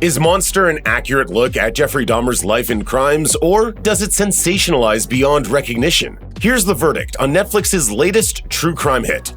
Is Monster an accurate look at Jeffrey Dahmer's life and crimes, or does it sensationalize beyond recognition? Here's the verdict on Netflix's latest true crime hit.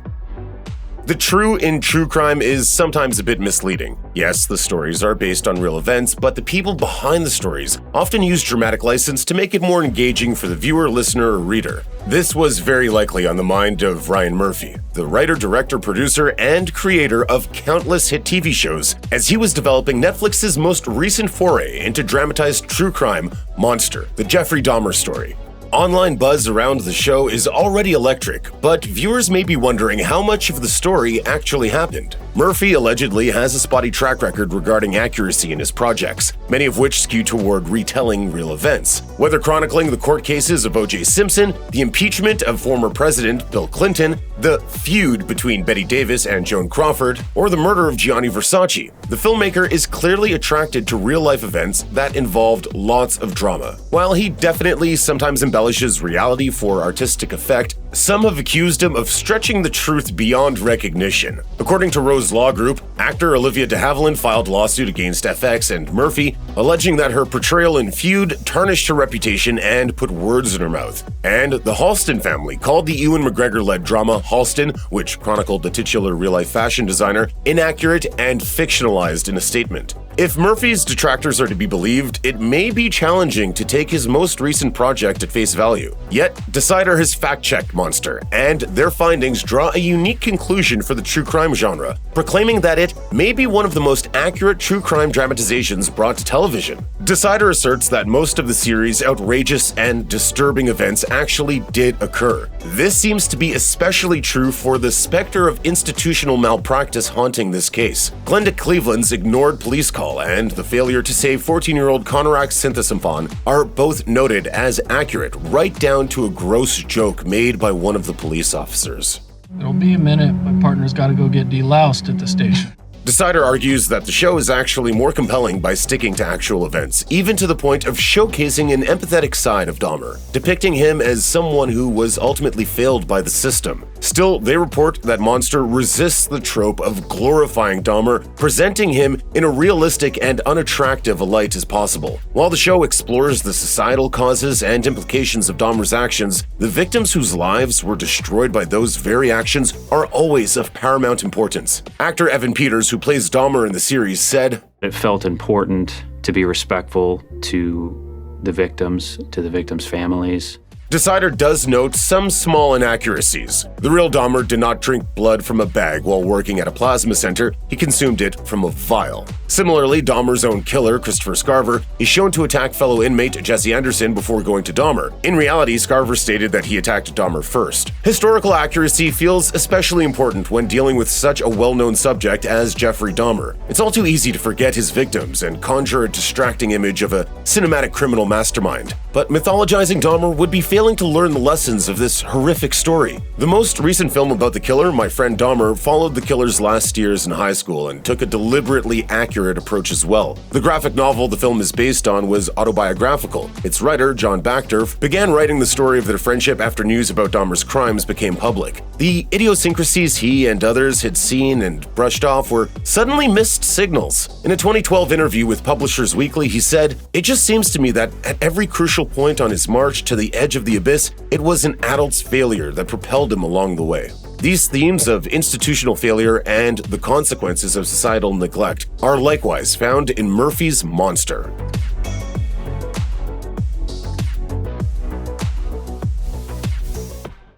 The true in true crime is sometimes a bit misleading. Yes, the stories are based on real events, but the people behind the stories often use dramatic license to make it more engaging for the viewer, listener, or reader. This was very likely on the mind of Ryan Murphy, the writer, director, producer, and creator of countless hit TV shows, as he was developing Netflix's most recent foray into dramatized true crime, Monster, the Jeffrey Dahmer story. Online buzz around the show is already electric, but viewers may be wondering how much of the story actually happened. Murphy allegedly has a spotty track record regarding accuracy in his projects, many of which skew toward retelling real events. Whether chronicling the court cases of O.J. Simpson, the impeachment of former President Bill Clinton, the feud between Betty Davis and Joan Crawford, or the murder of Gianni Versace, the filmmaker is clearly attracted to real-life events that involved lots of drama. While he definitely sometimes embellishes reality for artistic effect, some have accused him of stretching the truth beyond recognition. According to Rose Law Group, actor Olivia de Havilland filed a lawsuit against FX and Murphy, alleging that her portrayal in Feud tarnished her reputation and put words in her mouth. And the Halston family called the Ewan McGregor-led drama Halston, which chronicled the titular real-life fashion designer, inaccurate and fictionalized in a statement. If Murphy's detractors are to be believed, it may be challenging to take his most recent project at face value. Yet, Decider has fact-checked Monster, and their findings draw a unique conclusion for the true crime genre, proclaiming that it may be one of the most accurate true crime dramatizations brought to television. Decider asserts that most of the series' outrageous and disturbing events actually did occur. This seems to be especially true for the specter of institutional malpractice haunting this case. Glenda Cleveland's ignored police call and the failure to save 14-year-old Konorak Synthasamphon are both noted as accurate, right down to a gross joke made by one of the police officers. It'll be a minute. My partner's got to go get deloused at the station. Decider argues that the show is actually more compelling by sticking to actual events, even to the point of showcasing an empathetic side of Dahmer, depicting him as someone who was ultimately failed by the system. Still, they report that Monster resists the trope of glorifying Dahmer, presenting him in a realistic and unattractive a light as possible. While the show explores the societal causes and implications of Dahmer's actions, the victims whose lives were destroyed by those very actions are always of paramount importance. Actor Evan Peters, who plays Dahmer in the series, said, "It felt important to be respectful to the victims families." Decider does note some small inaccuracies. The real Dahmer did not drink blood from a bag while working at a plasma center, he consumed it from a vial. Similarly, Dahmer's own killer, Christopher Scarver, is shown to attack fellow inmate Jesse Anderson before going to Dahmer. In reality, Scarver stated that he attacked Dahmer first. Historical accuracy feels especially important when dealing with such a well-known subject as Jeffrey Dahmer. It's all too easy to forget his victims and conjure a distracting image of a cinematic criminal mastermind. But mythologizing Dahmer would be failing to learn the lessons of this horrific story. The most recent film about the killer, My Friend Dahmer, followed the killer's last years in high school and took a deliberately accurate approach as well. The graphic novel the film is based on was autobiographical. Its writer, John Bachdorf, began writing the story of their friendship after news about Dahmer's crimes became public. The idiosyncrasies he and others had seen and brushed off were suddenly missed signals. In a 2012 interview with Publishers Weekly, he said, "It just seems to me that at every crucial point on his march to the edge of the abyss, it was an adult's failure that propelled him along the way." These themes of institutional failure and the consequences of societal neglect are likewise found in Murphy's Monster.